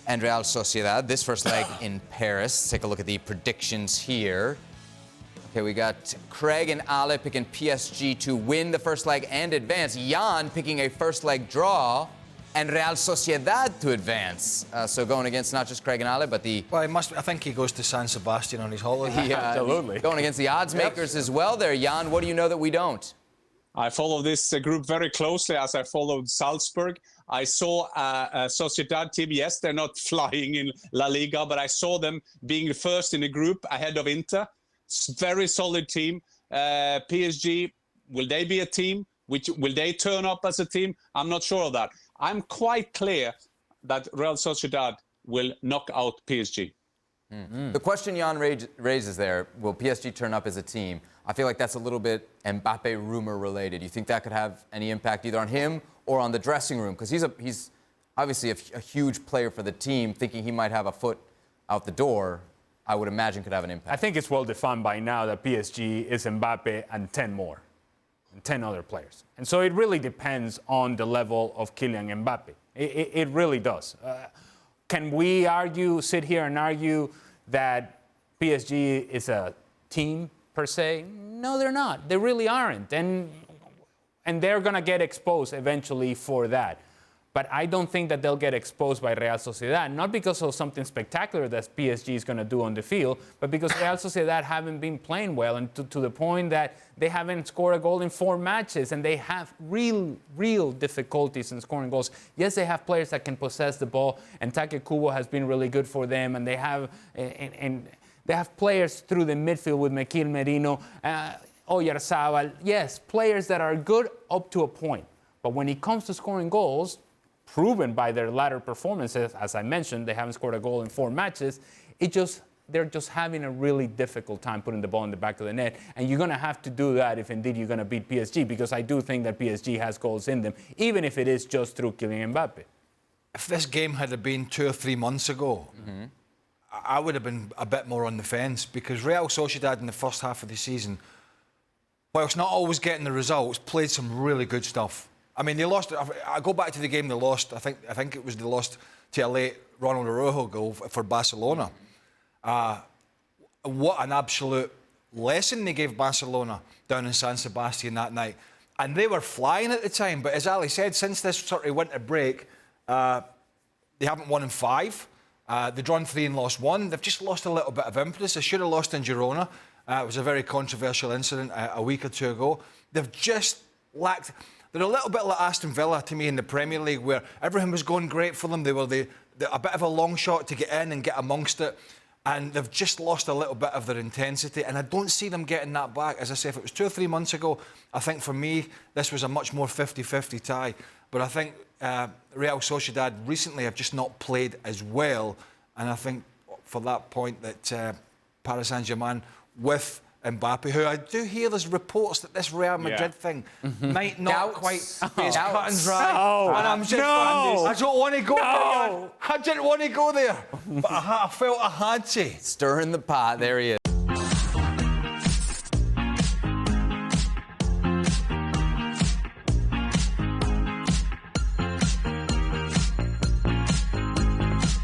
and Real Sociedad. This first leg in Paris. Let's take a look at the predictions here. Okay, we got Craig and Ale picking PSG to win the first leg and advance. Jan picking a first leg draw and Real Sociedad to advance. So going against not just Craig and Ale, but the... Well, I think he goes to San Sebastian on his holiday. Absolutely. Going against the odds makers as well there. Jan, what do you know that we don't? I follow this group very closely as I followed Salzburg. I saw a Sociedad team. Yes, they're not flying in La Liga, but I saw them being first in the group ahead of Inter. Very solid team. PSG, will they be a team? Will they turn up as a team? I'm not sure of that. I'm quite clear that Real Sociedad will knock out PSG. Mm-hmm. The question Jan raises there, will PSG turn up as a team? I feel like that's a little bit Mbappe rumor related. You think that could have any impact either on him or on the dressing room? Because he's obviously a huge player for the team. Thinking he might have a foot out the door, I would imagine could have an impact. I think it's well defined by now that PSG is Mbappe and 10 more, and 10 other players. And so it really depends on the level of Kylian Mbappe. It really does. Can we sit here and argue that PSG is a team per se? No, they're not. They really aren't. And they're going to get exposed eventually for that. But I don't think that they'll get exposed by Real Sociedad, not because of something spectacular that PSG is going to do on the field, but because Real Sociedad haven't been playing well, and to the point that they haven't scored a goal in 4 matches, and they have real difficulties in scoring goals. Yes, they have players that can possess the ball, and Take Kubo has been really good for them, and they have they have players through the midfield with Mekil Merino, Oyarzabal. Yes, players that are good up to a point. But when it comes to scoring goals, proven by their latter performances, as I mentioned, they haven't scored a goal in 4 matches. They're just having a really difficult time putting the ball in the back of the net. And you're going to have to do that if indeed you're going to beat PSG, because I do think that PSG has goals in them, even if it is just through Kylian Mbappe. If this game had been 2 or 3 months ago, I would have been a bit more on the fence, because Real Sociedad in the first half of the season, whilst not always getting the results, played some really good stuff. I mean, they lost. I go back to the game they lost. I think they lost to a late Ronald Araujo goal for Barcelona. What an absolute lesson they gave Barcelona down in San Sebastian that night. And they were flying at the time. But as Ali said, since this sort of winter break, they haven't won in 5. They've drawn 3 and lost 1. They've just lost a little bit of impetus. They should have lost in Girona. It was a very controversial incident a week or 2 ago. They've just lacked... They're a little bit like Aston Villa to me in the Premier League, where everything was going great for them. They were a bit of a long shot to get in and get amongst it. And they've just lost a little bit of their intensity. And I don't see them getting that back. As I say, if it was 2 or 3 months ago, I think for me, this was a much more 50-50 tie. But I think Real Sociedad recently have just not played as well. And I think for that point that Paris Saint-Germain with Mbappe, who I do hear there's reports that this Real Madrid thing might not quite be as cut and dry. And I'm just, I don't want to go there. I didn't want to go there. But I felt I had to. Stirring the pot. There he is.